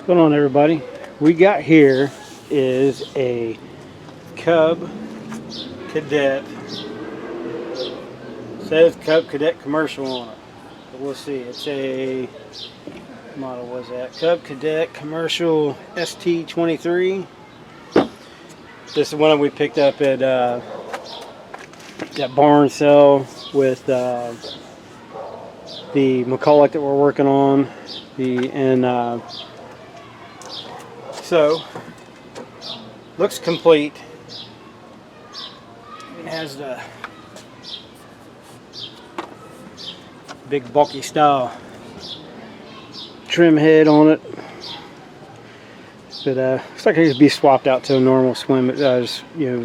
What's going on, everybody? We got here is a Cub Cadet. It says Cub Cadet commercial on it, but we'll see. It's a model, was that Cub Cadet commercial ST23. This is one we picked up at that barn sale with the McCulloch that we're working on. So looks complete. It has the big bulky style trim head on it, but looks like it could be swapped out to a normal swim,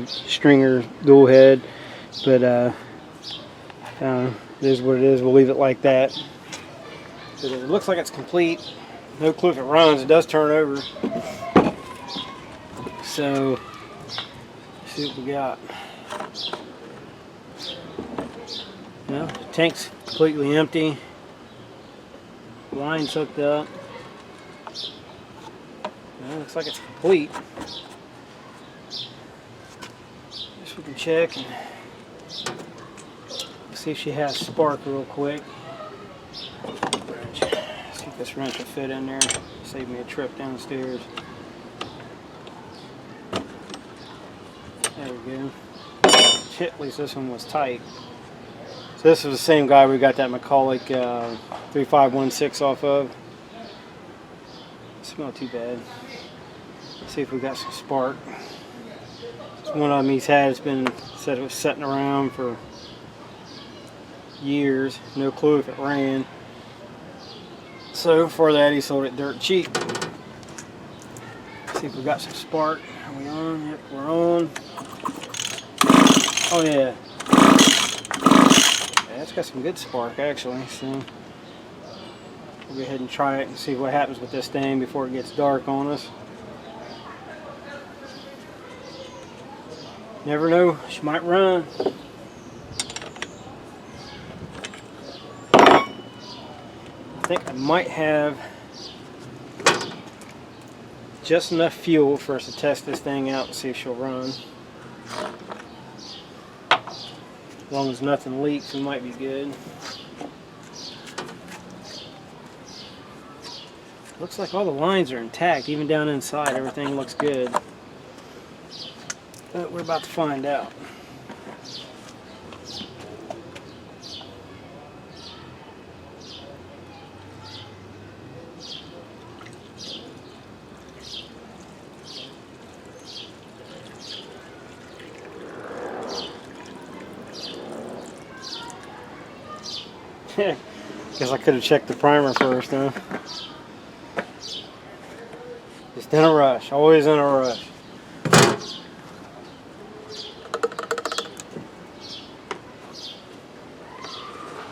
stringer dual head. But it is what it is. We'll leave it like that. But it looks like it's complete. No clue if it runs. It does turn over. So let's see what we got. Well, the tank's completely empty. Line's hooked up. Well, looks like it's complete. Guess we can check and see if she has spark real quick. See if this wrench will fit in there. Save me a trip downstairs. There we go. Shit, at least this one was tight. So this was the same guy we got that McCulloch 3516 off of. Smell too bad. Let's see if we got some spark. One of them he's had, it's been said it was sitting around for years. No clue if it ran. So for that he sold it dirt cheap. Let's see if we got some spark. Are we on? Yep, we're on. Oh yeah. Yeah, it's got some good spark actually. So we'll go ahead and try it and see what happens with this thing before it gets dark on us. Never know, she might run. I think I might have just enough fuel for us to test this thing out and see if she'll run. As long as nothing leaks, we might be good. Looks like all the lines are intact, even down inside, everything looks good. But we're about to find out. Guess I could have checked the primer first, huh? Just in a rush, always in a rush.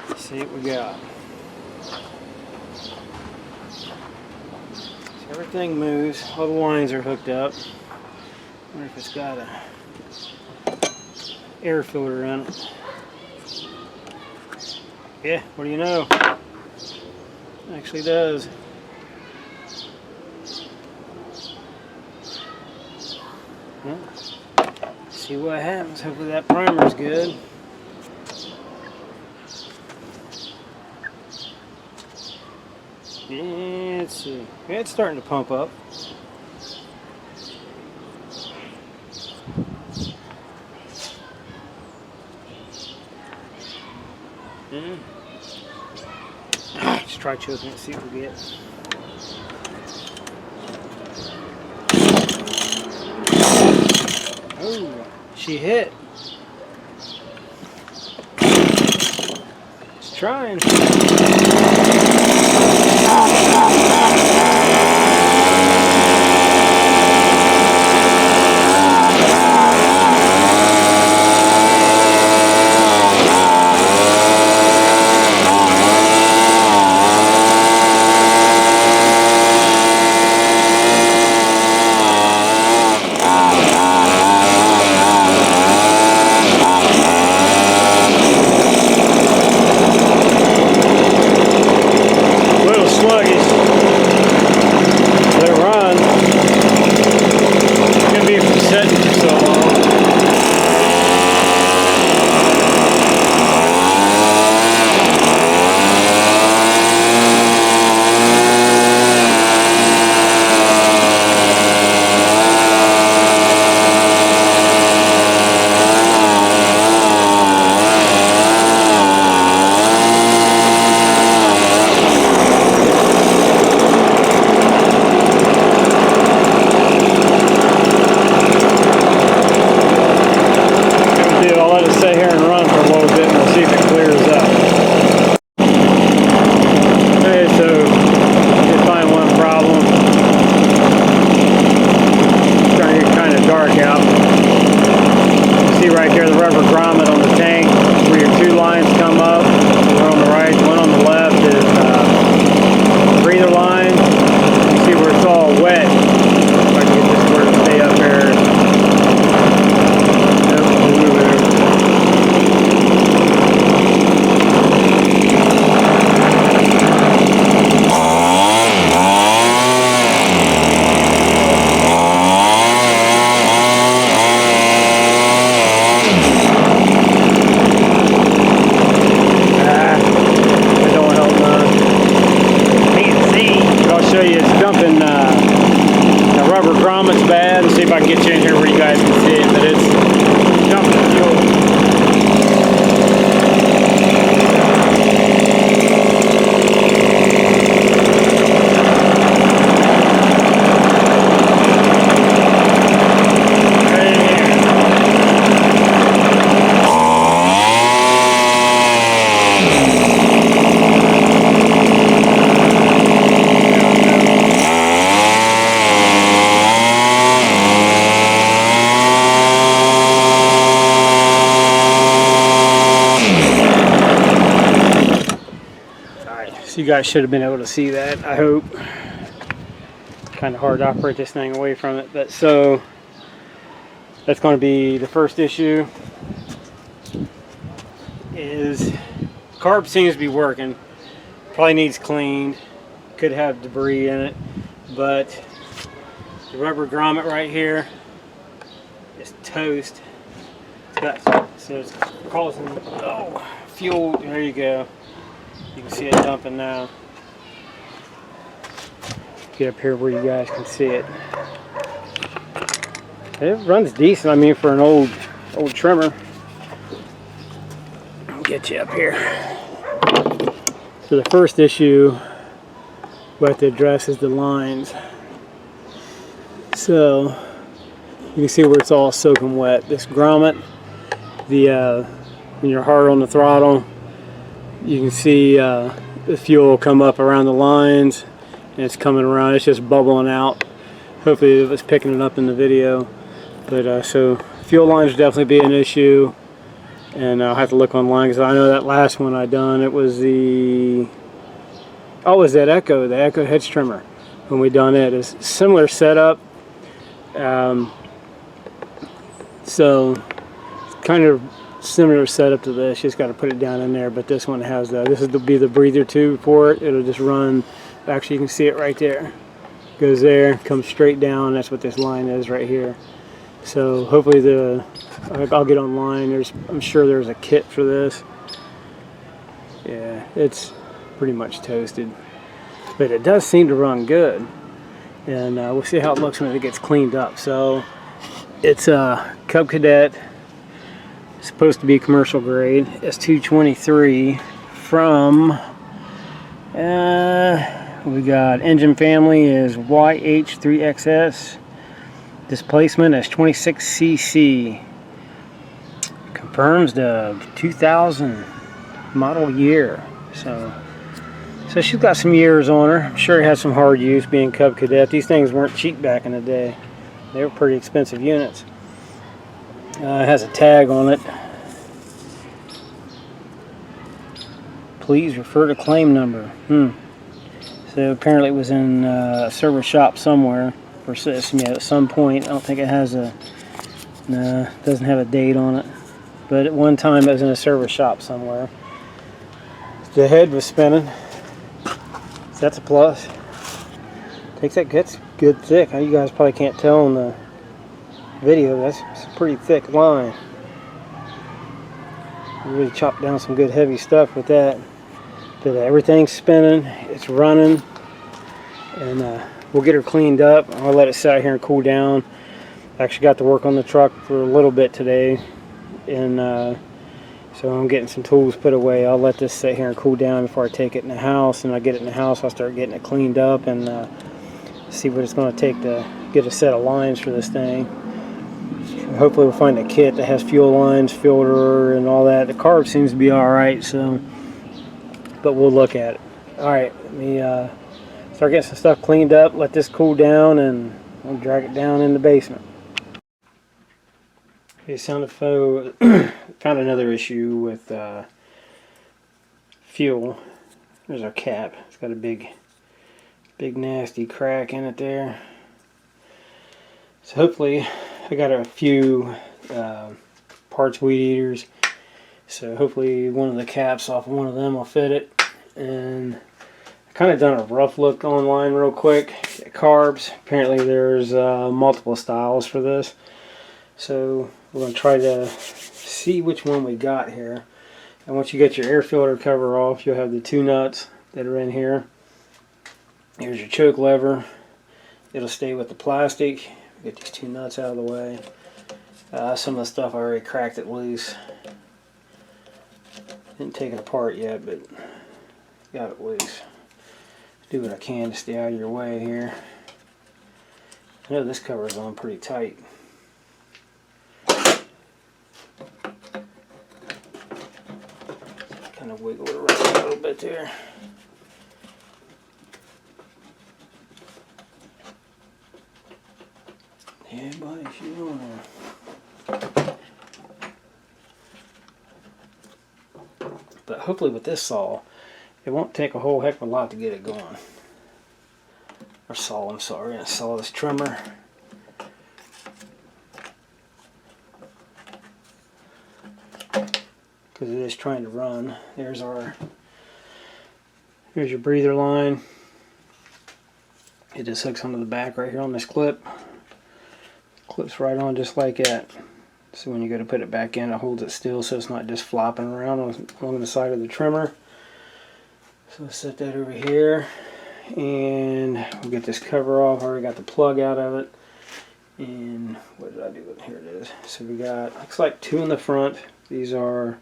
Let's see what we got. So everything moves, all the lines are hooked up. I wonder if it's got a air filter in it. Yeah, what do you know? It actually does. Well, see what happens. Hopefully that primer's good. Yeah, let's see. Yeah, it's starting to pump up. Yeah. Just try choking it, see what we get. Oh, she hit. It's trying. sluggish. They're So you guys should have been able to see that, I hope. Kind of hard to operate this thing away from it, but so that's going to be the first issue. Is carb seems to be working. Probably needs cleaned. Could have debris in it, but the rubber grommet right here is toast. It's got, so it's causing fuel. There you go. You can see it dumping now. Get up here where you guys can see it. It runs decent. I mean, for an old trimmer. I'll get you up here. So the first issue we have to address is the lines. So you can see where it's all soaking wet. This grommet, when you're hard on the throttle, you can see the fuel come up around the lines. And it's coming around, it's just bubbling out. Hopefully it was picking it up in the video. But so fuel lines would definitely be an issue. And I'll have to look online because I know that last one I done, it was the, oh, it was that the Echo hedge trimmer. When we done it, it's similar setup. So it's kind of similar setup to this, just got to put it down in there. But this one has this will be the breather tube for it. It'll just run. Actually, you can see it right there. Goes there, comes straight down. That's what this line is right here. So hopefully I'll get online. I'm sure there's a kit for this. Yeah, it's pretty much toasted, but it does seem to run good. And we'll see how it looks when it gets cleaned up. So it's a Cub Cadet. It's supposed to be commercial grade S23 from. We got engine family is YH3XS. Displacement is 26 cc. Confirms the 2000 model year. So she's got some years on her. I'm sure it has some hard use being Cub Cadet. These things weren't cheap back in the day. They were pretty expensive units. It has a tag on it. Please refer to claim number. So apparently it was in a service shop somewhere for at some point. I don't think it has a, no, it doesn't have a date on it. But at one time it was in a service shop somewhere. The head was spinning. So that's a plus. Takes that good thick. You guys probably can't tell in the video. It's a pretty thick line. You really chopped down some good heavy stuff with that. But everything's spinning, it's running, and we'll get her cleaned up. I'll let it sit out here and cool down. I actually got to work on the truck for a little bit today, and so I'm getting some tools put away. I'll let this sit here and cool down before I take it in the house, and I get it in the house, I'll start getting it cleaned up and see what it's going to take to get a set of lines for this thing. Hopefully we'll find a kit that has fuel lines, filter, and all that. The carb seems to be alright, so but we'll look at it. Alright, let me start getting some stuff cleaned up, let this cool down, and we'll drag it down in the basement. Okay, sound of foe. Found another issue with fuel. There's our cap. It's got a big nasty crack in it there. So hopefully, I got a few parts weed eaters. So hopefully one of the caps off of one of them will fit it. And I kind of done a rough look online real quick at Carbs. Apparently there's multiple styles for this. So we're going to try to see which one we got here. And once you get your air filter cover off, you'll have the two nuts that are in here. Here's your choke lever. It'll stay with the plastic. Get these two nuts out of the way. Some of the stuff I already cracked it loose. Didn't take it apart yet, but got it loose. Do what I can to stay out of your way here. I know this cover is on pretty tight. Kind of wiggle it around a little bit there. Yeah, buddy, she's on there. But hopefully with this saw, it won't take a whole heck of a lot to get it going. Or saw, I'm sorry. I saw this trimmer. Because it is trying to run. Here's your breather line. It just hooks onto the back right here on this clip. Clips right on just like that. So when you go to put it back in, it holds it still so it's not just flopping around on the side of the trimmer. So let's set that over here. And we'll get this cover off. I already got the plug out of it. And what did I do with it? Here it is. So we got, looks like 2 in the front. These are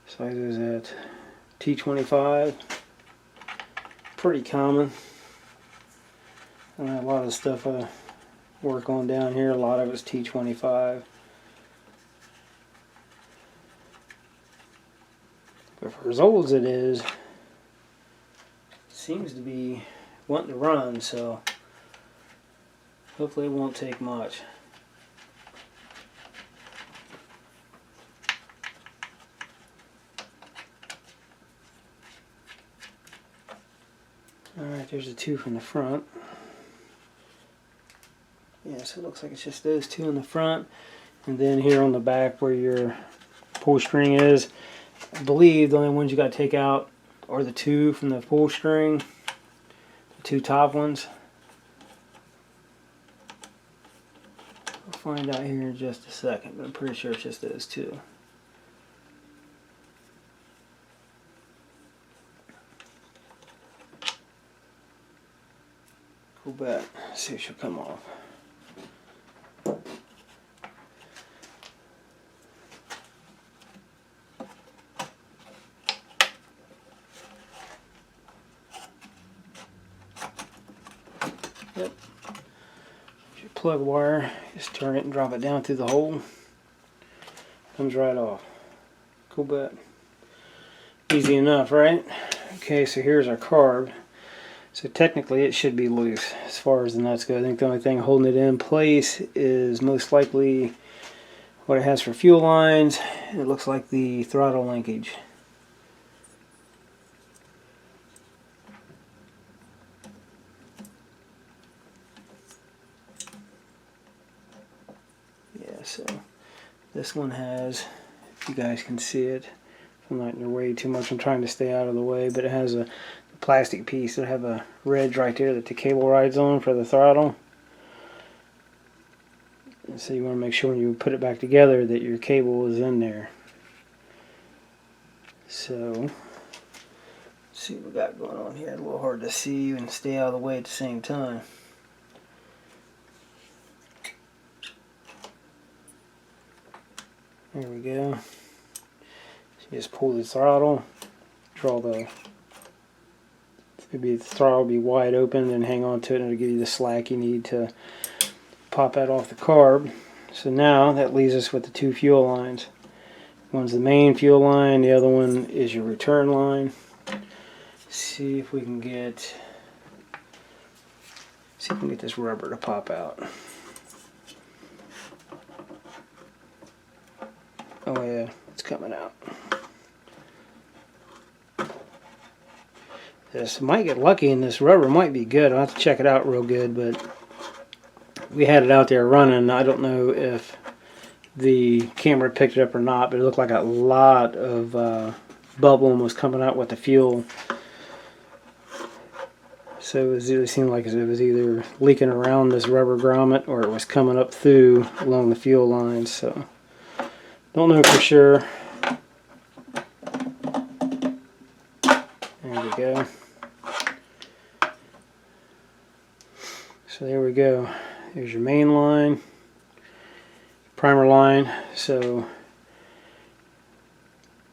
sizes at T25. Pretty common. And a lot of the stuff I work on down here, a lot of it's T25. But for as old as it is, it seems to be wanting to run, so hopefully it won't take much. Alright, there's the 2 from the front. Yeah, so it looks like it's just those 2 in the front. And then here on the back where your pull string is, I believe the only ones you got to take out are the 2 from the pull string. The 2 top ones. We'll find out here in just a second, but I'm pretty sure it's just those 2. Go back, see if she'll come off. Yep. Your plug wire, just turn it and drop it down through the hole. Comes right off. Cool bet. Easy enough, right? Okay, so here's our carb. So technically it should be loose as far as the nuts go. I think the only thing holding it in place is most likely what it has for fuel lines. It looks like the throttle linkage. Yeah, so this one has, if you guys can see it, I'm not in your way too much, I'm trying to stay out of the way, but it has a plastic piece that have a ridge right there that the cable rides on for the throttle. And so you want to make sure when you put it back together that your cable is in there. So let's see what we got going on here. A little hard to see and stay out of the way at the same time. There we go. So you just pull the throttle, draw the maybe the throttle will be wide open, and hang on to it and it'll give you the slack you need to pop that off the carb. So now that leaves us with the 2 fuel lines. One's the main fuel line, the other one is your return line. See if we can get this rubber to pop out. Oh yeah, it's coming out. This might get lucky and this rubber might be good. I'll have to check it out real good, but we had it out there running. I don't know if the camera picked it up or not, but it looked like a lot of bubbling was coming out with the fuel. So it seemed like it was either leaking around this rubber grommet or it was coming up through along the fuel lines. So don't know for sure. There we go. So there we go. There's your main line, primer line. So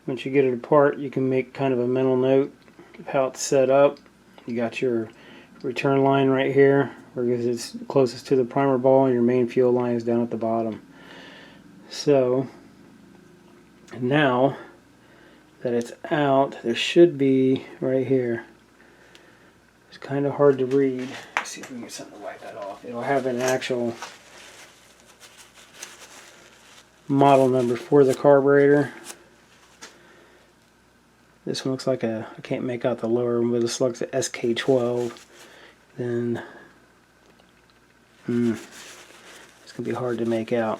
once you get it apart, you can make kind of a mental note of how it's set up. You got your return line right here, where it's closest to the primer ball, and your main fuel line is down at the bottom. So now that it's out, there should be right here. It's kind of hard to read. Let's see if we can get something to wipe that off. It'll have an actual model number for the carburetor. This one looks like I can't make out the lower one, but this looks like SK12. Then, it's going to be hard to make out.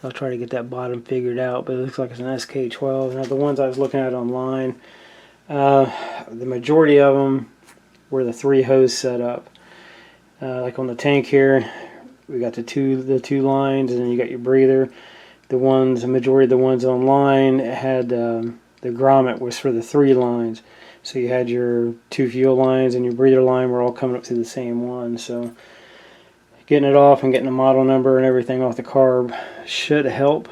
So I'll try to get that bottom figured out, but it looks like it's an SK12. Now the ones I was looking at online, the majority of them were the 3 hose setup. Like on the tank here, we got the two lines, and then you got your breather. The majority of the ones online had the grommet was for the 3 lines. So you had your 2 fuel lines and your breather line were all coming up to the same one. So getting it off and getting the model number and everything off the carb should help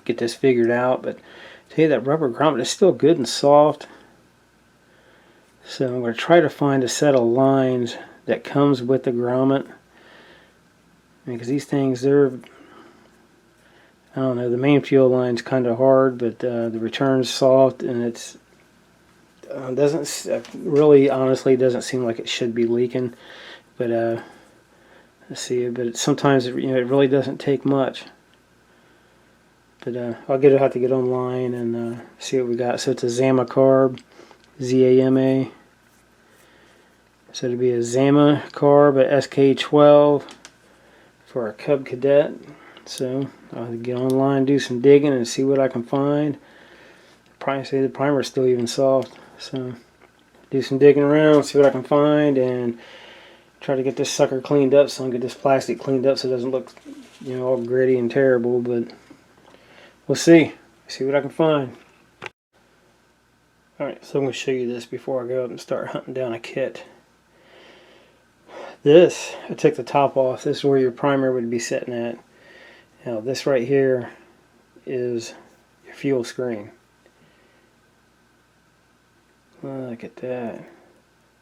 get this figured out. But I tell you, that rubber grommet is still good and soft. So I'm going to try to find a set of lines that comes with the grommet, because these things, they're, I don't know, the main fuel line's kind of hard, but the return's soft, and it's doesn't really, honestly, doesn't seem like it should be leaking. But let's see. But sometimes it really doesn't take much. But I'll have to get online and see what we got. So it's a Zama carb, Z-A-M-A. So it'll be a Zama carb at SK12 for our Cub Cadet. So I'll get online, do some digging, and see what I can find. Probably say the primer's still even soft. So do some digging around, see what I can find, and try to get this sucker cleaned up, so I can get this plastic cleaned up so it doesn't look, all gritty and terrible. But we'll see what I can find. Alright, so I'm going to show you this before I go up and start hunting down a kit. This, I took the top off. This is where your primer would be sitting at. Now this right here is your fuel screen. Look at that.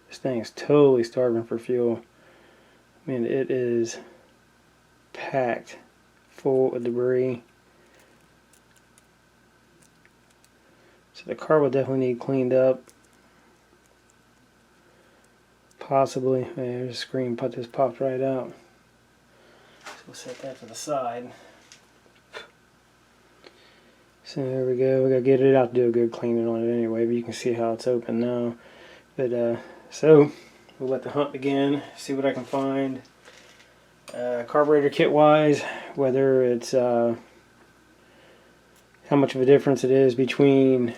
This thing is totally starving for fuel. I mean, it is packed full of debris. So the car will definitely need cleaned up. Possibly. There's a screen just popped right out. So we'll set that to the side. So there we go. We gotta get it out to do a good cleaning on it anyway, but you can see how it's open now. But so we'll let the hunt begin. See what I can find. Carburetor kit wise, whether it's how much of a difference it is between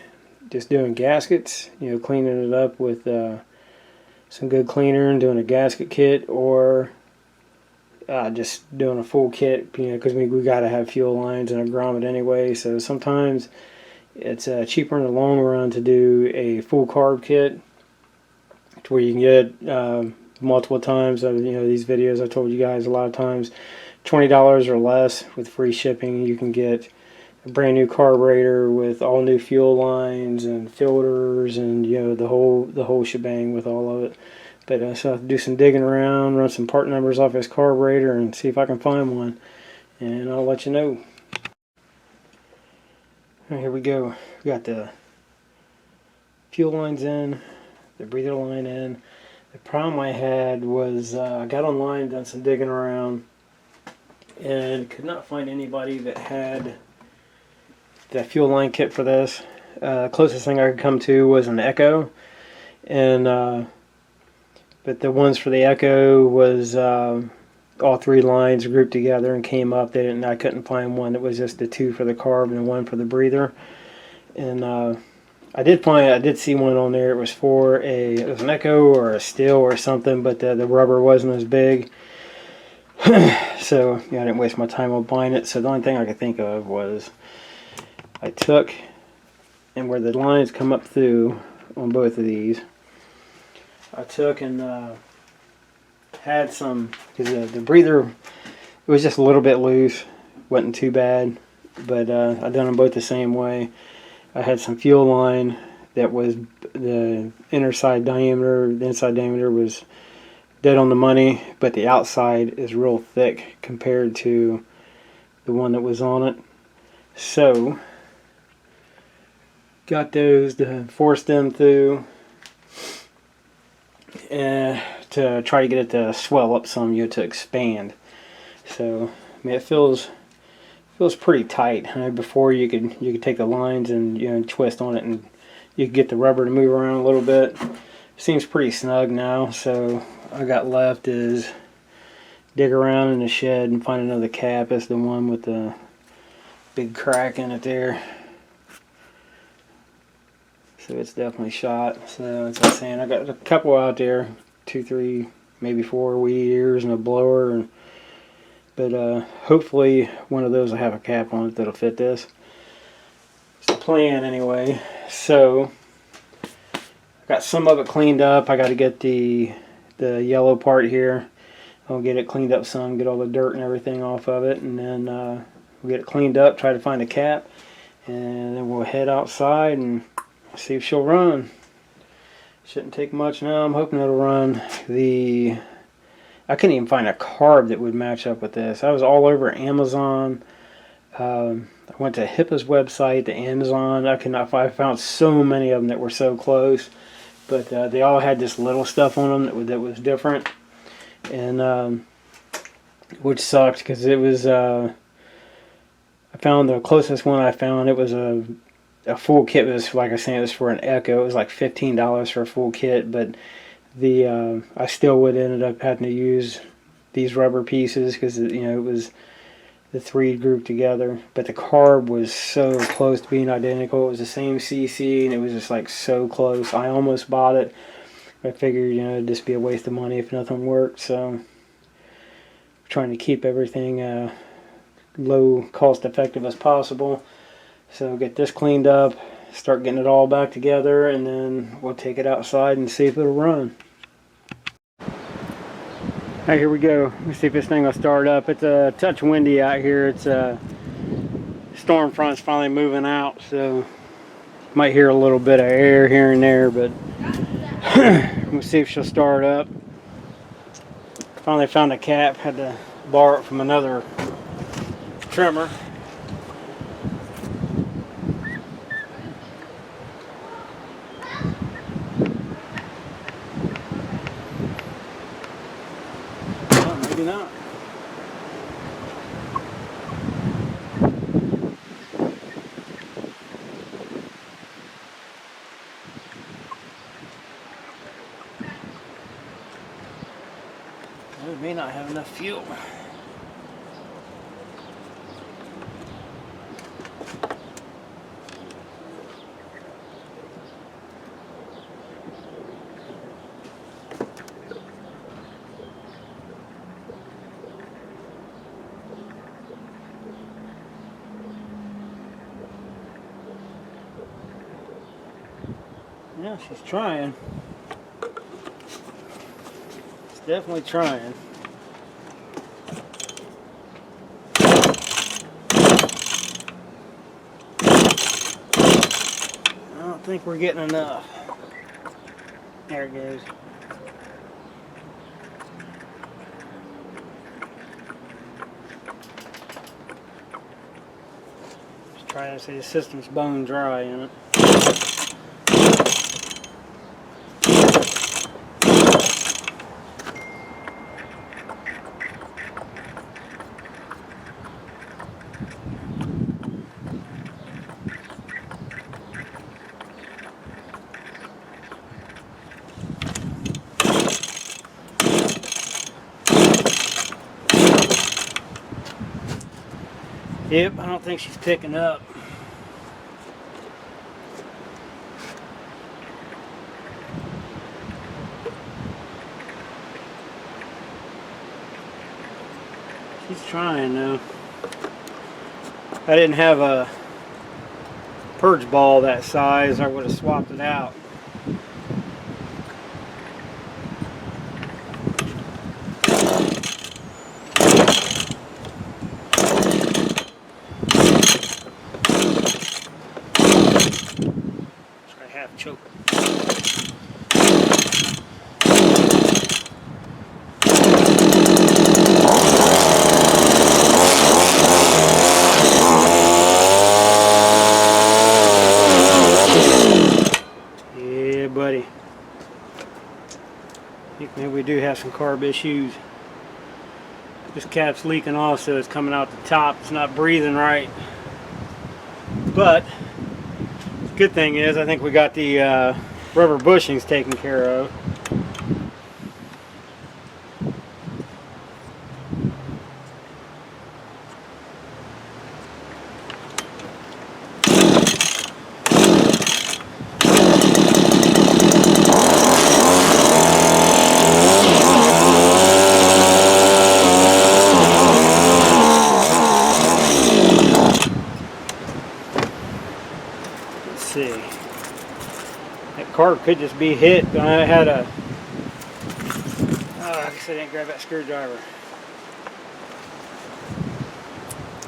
just doing gaskets, cleaning it up with some good cleaner and doing a gasket kit, or just doing a full kit, because we got to have fuel lines and a grommet anyway. So sometimes it's cheaper in the long run to do a full carb kit, to where you can get multiple times. These videos I told you guys a lot of times, $20 or less with free shipping. You can get a brand new carburetor with all new fuel lines and filters and the whole shebang with all of it. But so I'll do some digging around, run some part numbers off this carburetor, and see if I can find one, and I'll let you know. Right, here we go. We got the fuel lines in, the breather line in. The problem I had was I got online, done some digging around, and could not find anybody that had that fuel line kit for this. Closest thing I could come to was an Echo, and but the ones for the Echo was all 3 lines grouped together and came up. I couldn't find one that was just the 2 for the carb and 1 for the breather. And I did see one on there. It was for it was an Echo or a Steel or something, but the rubber wasn't as big. So I didn't waste my time on buying it. So the only thing I could think of was I took, and where the lines come up through on both of these, I took and had some, because the breather, it was just a little bit loose, wasn't too bad, but I done them both the same way. I had some fuel line that was the inside diameter was dead on the money, but the outside is real thick compared to the one that was on it. So got those to force them through to try to get it to swell up some, to expand. So I mean, it feels feels pretty tight. Before you could take the lines and twist on it and you could get the rubber to move around a little bit. Seems pretty snug now, so all I got left is dig around in the shed and find another cap. That's the one with the big crack in it there. So it's definitely shot. So as I was saying, I got a couple out there, 2, 3, maybe 4 weed eaters and a blower, but hopefully one of those will have a cap on it that'll fit this. It's the plan anyway. So got some of it cleaned up. I got to get the yellow part here. I'll get it cleaned up some, get all the dirt and everything off of it, and then we'll get it cleaned up, try to find a cap, and then we'll head outside and see if she'll run. Shouldn't take much now. I'm hoping it'll run the... I couldn't even find a carb that would match up with this. I was all over Amazon. I went to HIPAA's website, to Amazon. I found so many of them that were so close. But they all had this little stuff on them that was different, and which sucked because it was. I found the closest one I found. It was a full kit. It was, like I said, it was for an Echo. It was like $15 for a full kit, but I still would ended up having to use these rubber pieces because it was the 3 grouped together. But the carb was so close to being identical. It was the same CC, and it was just like so close. I almost bought it. I figured, it'd just be a waste of money if nothing worked. So I'm trying to keep everything low cost effective as possible. So get this cleaned up, start getting it all back together, and then we'll take it outside and see if it'll run. Alright, here we go. Let's see if this thing will start up. It's a touch windy out here. It's storm front's finally moving out, so might hear a little bit of air here and there, but we'll see if she'll start up. Finally found a cap. Had to borrow it from another trimmer. Maybe not. We may not have enough fuel. Yeah, she's trying. She's definitely trying. I don't think we're getting enough. There it goes. Just trying to see the system's bone dry in it. Yep, I don't think she's picking up. She's trying though. If I didn't have a purge ball that size, I would have swapped it out. Choke. Yeah, buddy. I think maybe we do have some carb issues. This cap's leaking also. It's coming out the top. It's not breathing right. But the good thing is I think we got the rubber bushings taken care of. See, that carb could just be hit. I had a I guess I didn't grab that screwdriver.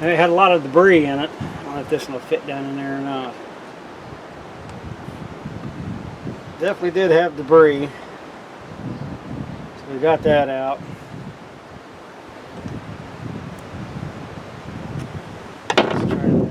It had a lot of debris in it. I don't know if this one will fit down in there or not. Definitely did have debris, so we got that out. Let's try that.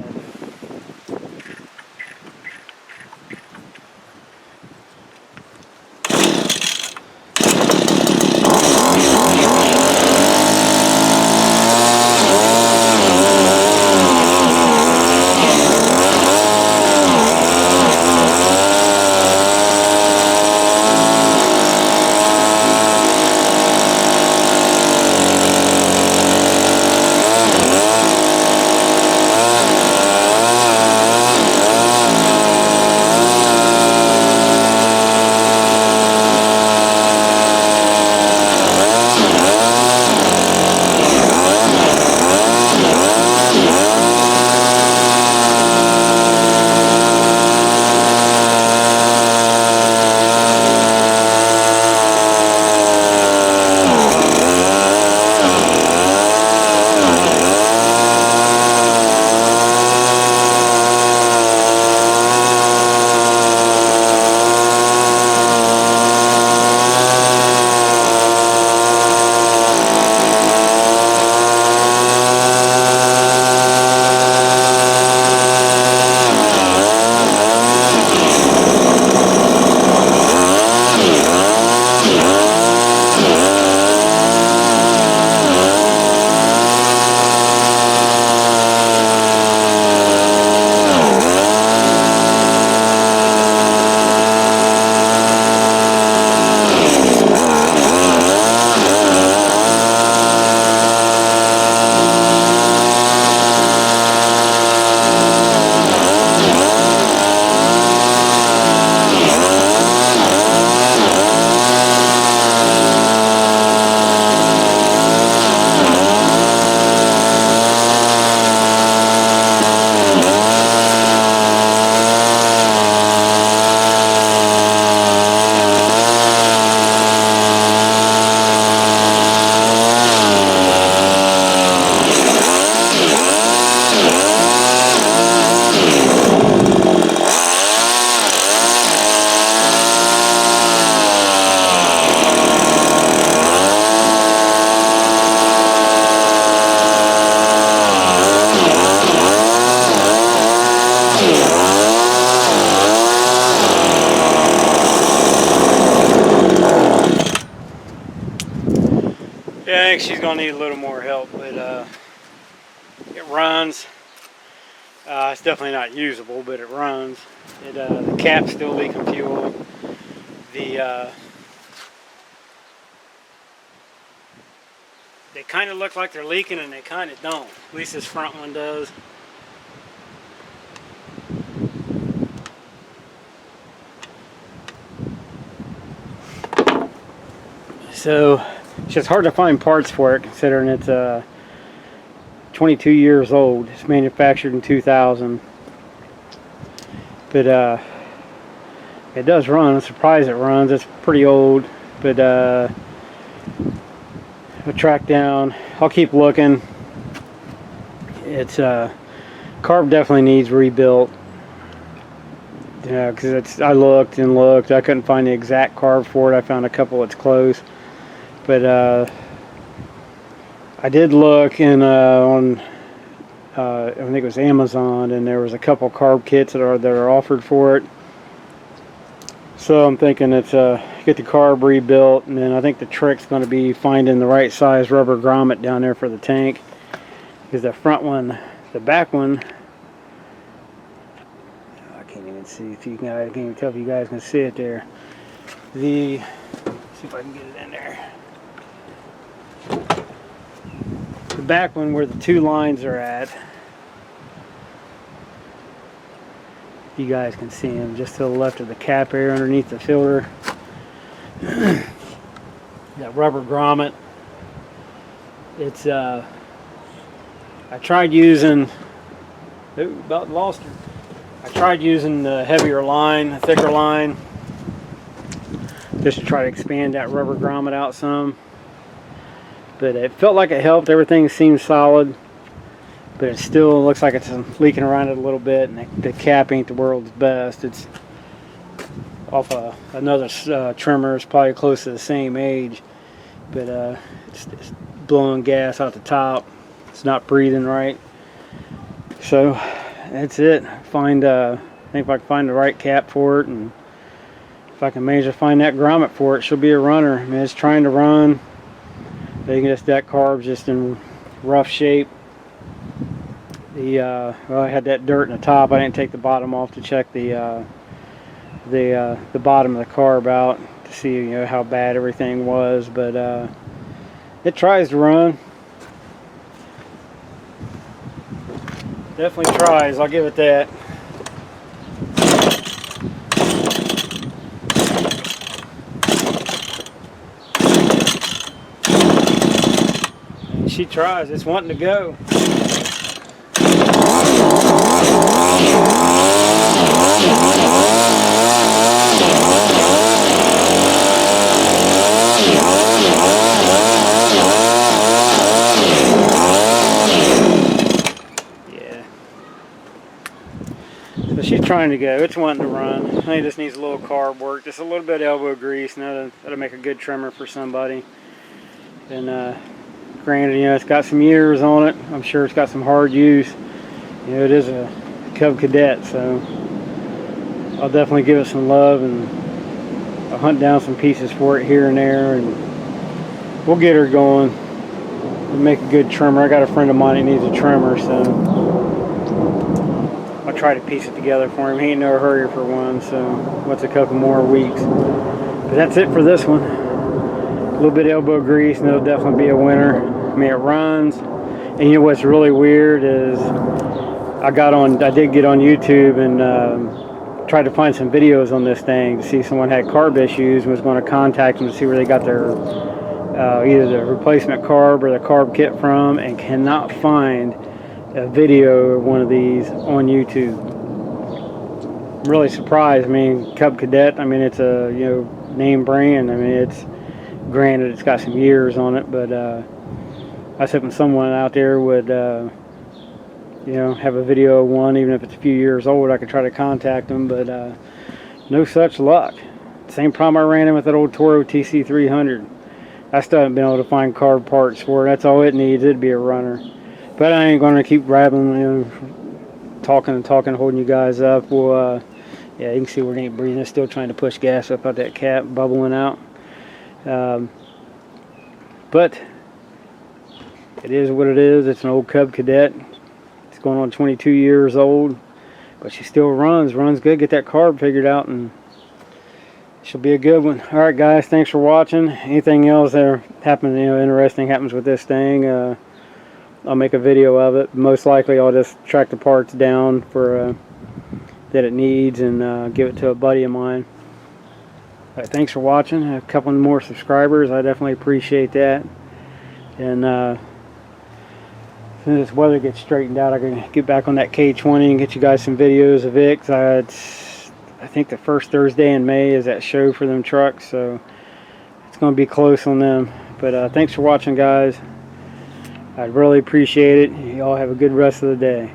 Yeah, I think she's going to need a little more help, but it runs. It's definitely not usable, but it runs. The cap's still leaking fuel. They kind of look like they're leaking and they kind of don't. At least this front one does. So it's just hard to find parts for it, considering it's 22 years old. It's manufactured in 2000, but it does run. I'm surprised it runs. It's pretty old, but I'll track down. I'll keep looking. It's carb definitely needs rebuilt. Yeah, because I looked and looked. I couldn't find the exact carb for it. I found a couple that's close. But I did look on I think it was Amazon, and there was a couple carb kits that are offered for it. So I'm thinking it's get the carb rebuilt, and then I think the trick's going to be finding the right size rubber grommet down there for the tank, because the front one, the back one, I can't even see if you guys, I can't even tell if you guys can see it there. See if I can get it in there. The back one, where the two lines are at, you guys can see them just to the left of the cap area underneath the filter. That rubber grommet, it's I tried using, about lost her. I tried using the heavier line, the thicker line, just to try to expand that rubber grommet out some, but it felt like it helped. Everything seemed solid, but it still looks like it's leaking around it a little bit, and the cap ain't the world's best. It's off another trimmer. It's probably close to the same age, but it's blowing gas out the top. It's not breathing right. So that's it. I think if I can find the right cap for it, and if I can manage to find that grommet for it, she'll be a runner. I mean, it's trying to run. That carb's just in rough shape. Well, I had that dirt in the top. I didn't take the bottom off to check the bottom of the carb out to see, you know, how bad everything was, but it tries to run. Definitely tries, I'll give it that. And she tries, it's wanting to go. So she's trying to go. It's wanting to run. I think it just needs a little carb work, just a little bit of elbow grease, and that'll make a good trimmer for somebody. And granted, you know, it's got some years on it. I'm sure it's got some hard use. You know, it is a Cub Cadet, so I'll definitely give it some love, and I'll hunt down some pieces for it here and there, and we'll get her going and make a good trimmer. I got a friend of mine that needs a trimmer, so I'll try to piece it together for him. He ain't no hurry for one, so what's a couple more weeks. But that's it for this one. A little bit of elbow grease, and it'll definitely be a winner. I mean, it runs, and you know what's really weird is I did get on YouTube and tried to find some videos on this thing to see if someone had carb issues and was going to contact them to see where they got their either the replacement carb or the carb kit from, and cannot find a video of one of these on YouTube. I'm really surprised. I mean, Cub Cadet, I mean, it's a, you know, name brand. I mean, it's granted it's got some years on it, but I was hoping someone out there would you know, have a video of one, even if it's a few years old. I could try to contact them, but no such luck. Same problem I ran in with that old Toro TC300. I still haven't been able to find carb parts for it. That's all it needs. It'd be a runner. But I ain't going to keep rambling, you know, talking and talking, holding you guys up. Well, yeah, you can see we ain't breathing. It's still trying to push gas up out that cap, bubbling out. But it is what it is. It's an old Cub Cadet. It's going on 22 years old, but she still runs good. Get that carb figured out, and she'll be a good one. All right, guys, thanks for watching. Anything else that happens, you know, interesting happens with this thing, I'll make a video of it. Most likely I'll just track the parts down for that it needs, and give it to a buddy of mine. All right, thanks for watching. A couple more subscribers, I definitely appreciate that. And as soon as this weather gets straightened out, I'm going to get back on that K20 and get you guys some videos of it. I think the first Thursday in May is that show for them trucks, so it's going to be close on them. But thanks for watching, guys. I'd really appreciate it. Y'all have a good rest of the day.